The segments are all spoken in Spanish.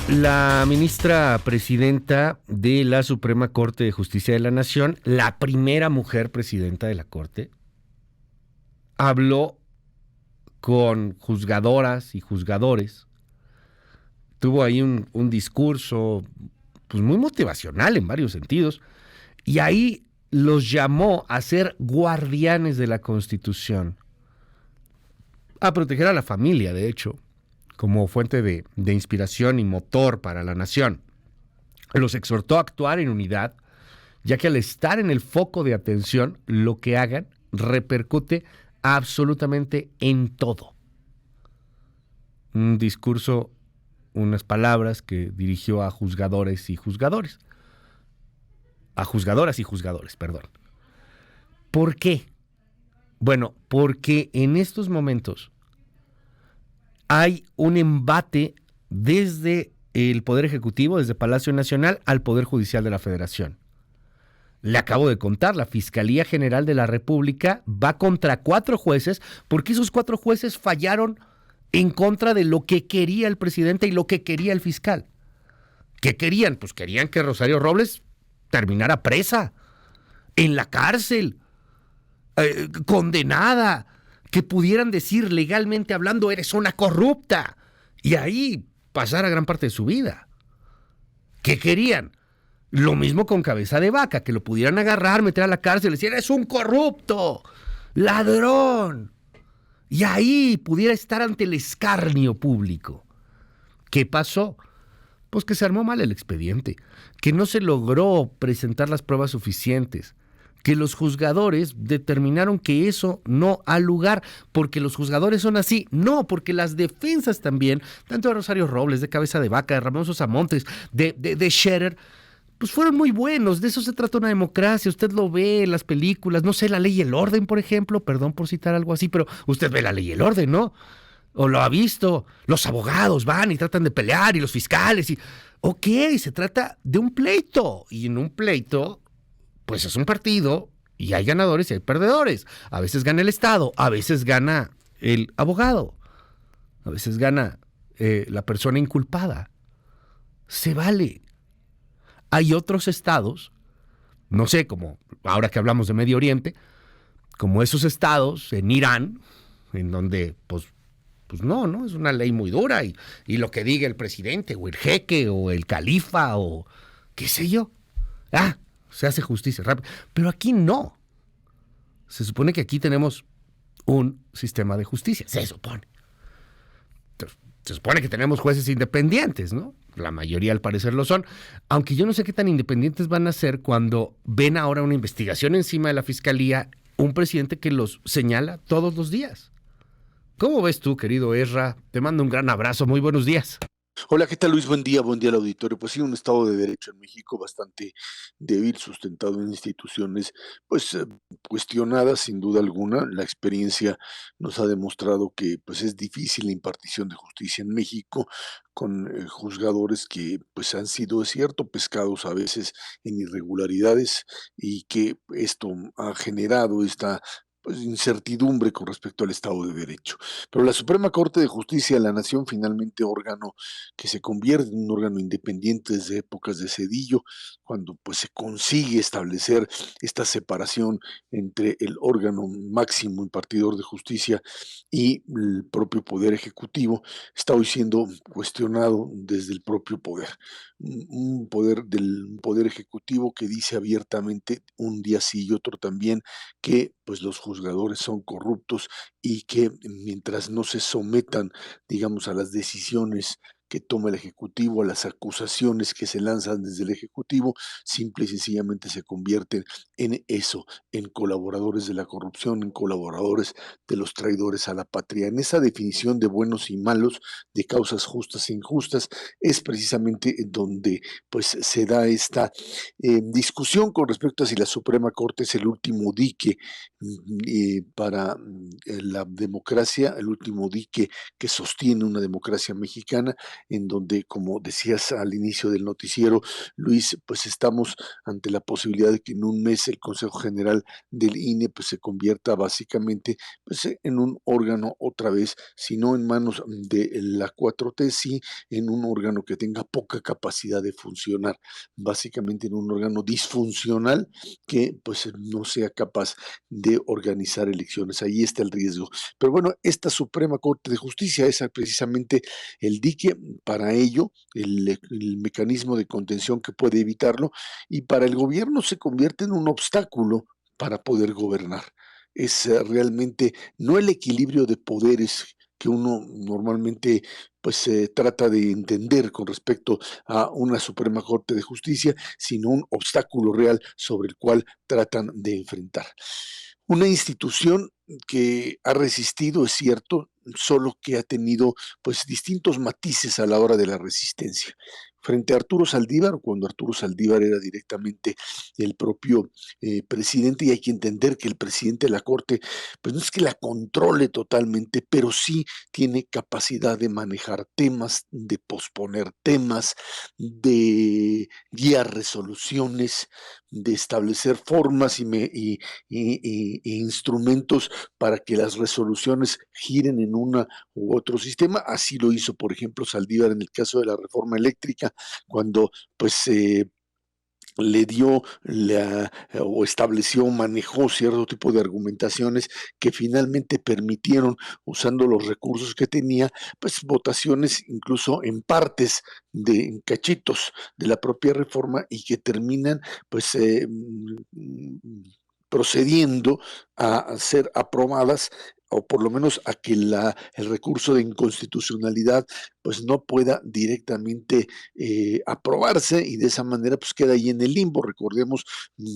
La ministra presidenta de la Suprema Corte de Justicia de la Nación, la primera mujer presidenta de la Corte, habló con juzgadoras y juzgadores, tuvo ahí un discurso pues, muy motivacional en varios sentidos, y ahí los llamó a ser guardianes de la Constitución, a proteger a la familia, de hecho, como fuente de inspiración y motor para la nación. Los exhortó a actuar en unidad, ya que al estar en el foco de atención, lo que hagan repercute absolutamente en todo. Un discurso, unas palabras que dirigió a juzgadores y juzgadores. A juzgadoras y juzgadores, perdón. ¿Por qué? Bueno, porque en estos momentos hay un embate desde el Poder Ejecutivo, desde Palacio Nacional, al Poder Judicial de la Federación. Le acabo de contar, la Fiscalía General de la República va contra 4 jueces porque esos 4 jueces fallaron en contra de lo que quería el presidente y lo que quería el fiscal. ¿Qué querían? Pues querían que Rosario Robles terminara presa, en la cárcel, condenada, que pudieran decir legalmente hablando, eres una corrupta, y ahí pasara gran parte de su vida. ¿Qué querían? Lo mismo con Cabeza de Vaca, que lo pudieran agarrar, meter a la cárcel y decir, eres un corrupto, ladrón, y ahí pudiera estar ante el escarnio público. ¿Qué pasó? Pues que se armó mal el expediente, que no se logró presentar las pruebas suficientes, que los juzgadores determinaron que eso no ha lugar, porque los juzgadores son así. No, porque las defensas también, tanto de Rosario Robles, de Cabeza de Vaca, de Ramón Sosa Montes, de Scherer, pues fueron muy buenos. De eso se trata una democracia. Usted lo ve en las películas, no sé, La Ley y el Orden, por ejemplo, perdón por citar algo así, pero usted ve La Ley y el Orden, ¿no? O lo ha visto, los abogados van y tratan de pelear y los fiscales y... Ok, se trata de un pleito, y en un pleito pues es un partido y hay ganadores y hay perdedores. A veces gana el Estado, a veces gana el abogado, a veces gana la persona inculpada. Se vale. Hay otros estados, no sé, como ahora que hablamos de Medio Oriente, como esos estados en Irán, en donde pues no, es una ley muy dura y lo que diga el presidente o el jeque o el califa o qué sé yo. Se hace justicia rápido. Pero aquí no. Se supone que aquí tenemos un sistema de justicia. Se supone. Se supone que tenemos jueces independientes, ¿no? La mayoría al parecer lo son. Aunque yo no sé qué tan independientes van a ser cuando ven ahora una investigación encima de la fiscalía, un presidente que los señala todos los días. ¿Cómo ves tú, querido Ezra? Te mando un gran abrazo. Muy buenos días. Hola, ¿qué tal, Luis? Buen día al auditorio. Pues sí, un Estado de Derecho en México bastante débil, sustentado en instituciones, pues cuestionadas sin duda alguna. La experiencia nos ha demostrado que pues es difícil la impartición de justicia en México con juzgadores que pues han sido, es cierto, pescados a veces en irregularidades y que esto ha generado esta pues, incertidumbre con respecto al Estado de Derecho. Pero la Suprema Corte de Justicia de la Nación, finalmente órgano que se convierte en un órgano independiente desde épocas de Cedillo, cuando pues se consigue establecer esta separación entre el órgano máximo impartidor de justicia y el propio poder ejecutivo, está hoy siendo cuestionado desde el propio poder. Un poder del poder ejecutivo que dice abiertamente un día sí y otro también que pues los juzgadores son corruptos y que mientras no se sometan, digamos, a las decisiones que toma el Ejecutivo, a las acusaciones que se lanzan desde el Ejecutivo, simple y sencillamente se convierten en eso, en colaboradores de la corrupción, en colaboradores de los traidores a la patria. En esa definición de buenos y malos, de causas justas e injustas, es precisamente donde pues se da esta discusión con respecto a si la Suprema Corte es el último dique para la democracia, el último dique que sostiene una democracia mexicana, en donde, como decías al inicio del noticiero, Luis, pues estamos ante la posibilidad de que en un mes el Consejo General del INE pues se convierta básicamente pues en un órgano otra vez, si no en manos de la 4T, sí en un órgano que tenga poca capacidad de funcionar, básicamente en un órgano disfuncional que pues no sea capaz de organizar elecciones. Ahí está el riesgo. Pero bueno, esta Suprema Corte de Justicia es precisamente el dique para ello, el mecanismo de contención que puede evitarlo, y para el gobierno se convierte en un obstáculo para poder gobernar. Es realmente no el equilibrio de poderes que uno normalmente pues trata de entender con respecto a una Suprema Corte de Justicia, sino un obstáculo real sobre el cual tratan de enfrentar. Una institución que ha resistido, es cierto, solo que ha tenido pues distintos matices a la hora de la resistencia. Frente a Arturo Saldívar, cuando Arturo Saldívar era directamente el propio presidente, y hay que entender que el presidente de la Corte, pues no es que la controle totalmente, pero sí tiene capacidad de manejar temas, de posponer temas, de guiar resoluciones, de establecer formas e instrumentos para que las resoluciones giren en una u otro sistema. Así lo hizo, por ejemplo, Saldívar en el caso de la reforma eléctrica, cuando pues le dio o estableció, manejó cierto tipo de argumentaciones que finalmente permitieron, usando los recursos que tenía, pues votaciones incluso en partes en cachitos de la propia reforma y que terminan pues procediendo a ser aprobadas o por lo menos a que el recurso de inconstitucionalidad pues no pueda directamente aprobarse y de esa manera pues queda ahí en el limbo. Recordemos,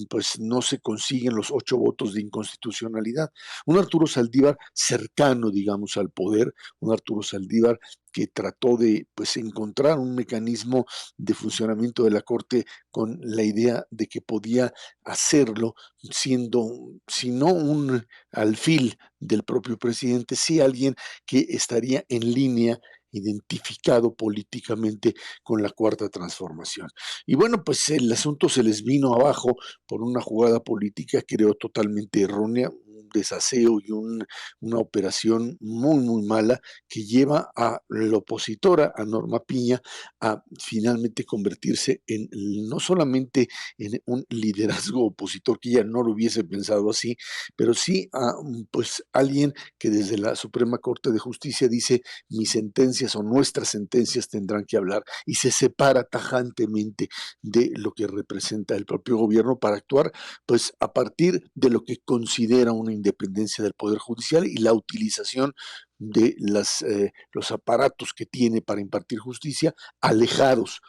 pues no se consiguen los 8 votos de inconstitucionalidad. Un Arturo Saldívar cercano, digamos, al poder, un Arturo Saldívar que trató de pues encontrar un mecanismo de funcionamiento de la Corte con la idea de que podía hacerlo siendo, si no un alfil del propio presidente, sí alguien que estaría en línea identificado políticamente con la Cuarta Transformación. Y bueno, pues el asunto se les vino abajo por una jugada política, creo, totalmente errónea, un desaseo y una operación muy, muy mala que lleva a la opositora, a Norma Piña, a finalmente convertirse en no solamente en un liderazgo opositor, que ella no lo hubiese pensado así, pero sí a pues alguien que desde la Suprema Corte de Justicia dice mis sentencias o nuestras sentencias tendrán que hablar y se separa tajantemente de lo que representa el propio gobierno para actuar pues a partir de lo que considera una independencia del Poder Judicial y la utilización de los aparatos que tiene para impartir justicia alejados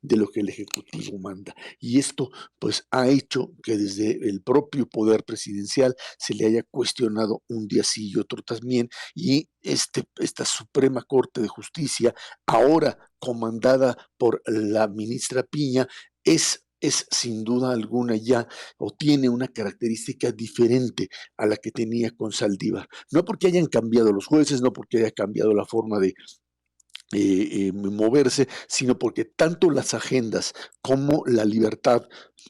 de lo que el Ejecutivo manda. Y esto pues ha hecho que desde el propio poder presidencial se le haya cuestionado un día sí y otro también, y esta Suprema Corte de Justicia, ahora comandada por la ministra Piña, es sin duda alguna ya o tiene una característica diferente a la que tenía con Saldívar. No porque hayan cambiado los jueces, no porque haya cambiado la forma de moverse, sino porque tanto las agendas como la libertad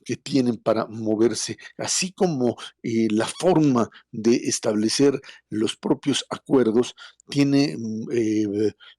que tienen para moverse, así como la forma de establecer los propios acuerdos, tiene,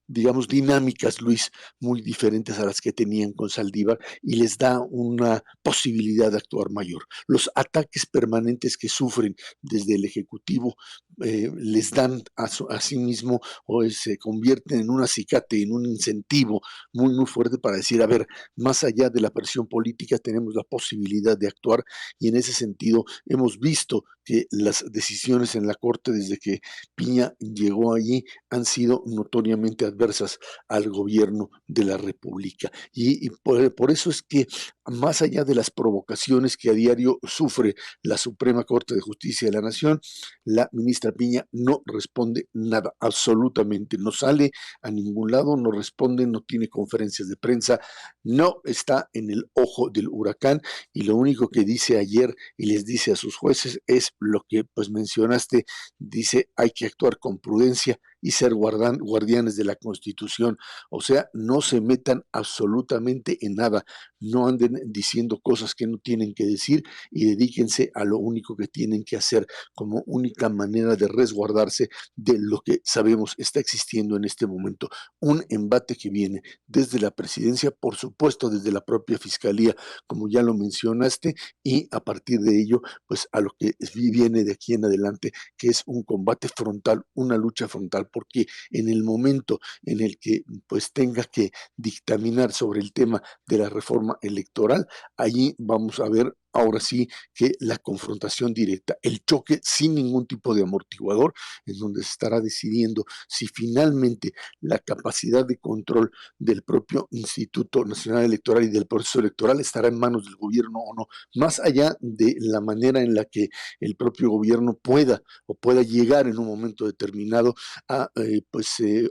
digamos, dinámicas, Luis, muy diferentes a las que tenían con Saldívar y les da una posibilidad de actuar mayor. Los ataques permanentes que sufren desde el Ejecutivo les dan a sí mismo o se convierten en un acicate, en un incentivo muy, muy fuerte para decir, a ver, más allá de la presión política tenemos la posibilidad de actuar y en ese sentido hemos visto que las decisiones en la Corte desde que Piña llegó ahí allí han sido notoriamente adversas al gobierno de la República. Y por eso es que, más allá de las provocaciones que a diario sufre la Suprema Corte de Justicia de la Nación, la ministra Piña no responde nada, absolutamente, no sale a ningún lado, no responde, no tiene conferencias de prensa, no está en el ojo del huracán, y lo único que dice ayer y les dice a sus jueces es lo que pues mencionaste, dice hay que actuar con prudencia y ser guardianes de la Constitución, o sea, no se metan absolutamente en nada, no anden diciendo cosas que no tienen que decir y dedíquense a lo único que tienen que hacer como única manera de resguardarse de lo que sabemos está existiendo en este momento, un embate que viene desde la presidencia, por supuesto desde la propia fiscalía, como ya lo mencionaste, y a partir de ello, pues a lo que viene de aquí en adelante, que es un combate frontal, una lucha frontal, porque en el momento en el que pues tenga que dictaminar sobre el tema de la reforma electoral, allí vamos a ver ahora sí que la confrontación directa, el choque sin ningún tipo de amortiguador, en donde se estará decidiendo si finalmente la capacidad de control del propio Instituto Nacional Electoral y del proceso electoral estará en manos del gobierno o no, más allá de la manera en la que el propio gobierno pueda llegar en un momento determinado a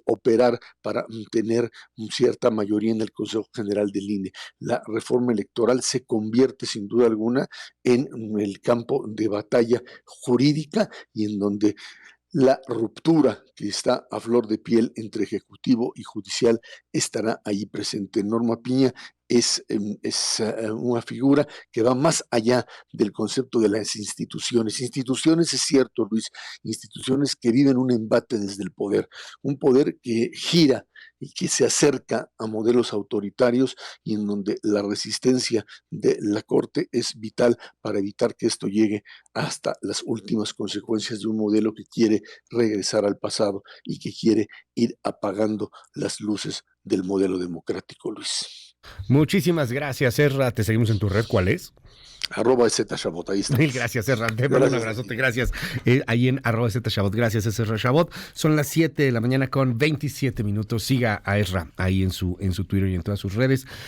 operar para tener cierta mayoría en el Consejo General del INE. La reforma electoral se convierte sin duda alguna en el campo de batalla jurídica y en donde la ruptura que está a flor de piel entre ejecutivo y judicial estará ahí presente. Norma Piña es una figura que va más allá del concepto de las instituciones. Instituciones, es cierto, Luis, instituciones que viven un embate desde el poder, un poder que gira y que se acerca a modelos autoritarios y en donde la resistencia de la Corte es vital para evitar que esto llegue hasta las últimas consecuencias de un modelo que quiere regresar al pasado y que quiere ir apagando las luces del modelo democrático, Luis. Muchísimas gracias, Ezra. Te seguimos en tu red. ¿Cuál es? @ZShabot, ahí estamos. Mil gracias, Ezra. Te mando un abrazote, gracias. Ahí en @ZShabot. Gracias, Ezra Shabot. Son las 7 de la mañana con 27 minutos. Siga a Ezra ahí en su Twitter y en todas sus redes.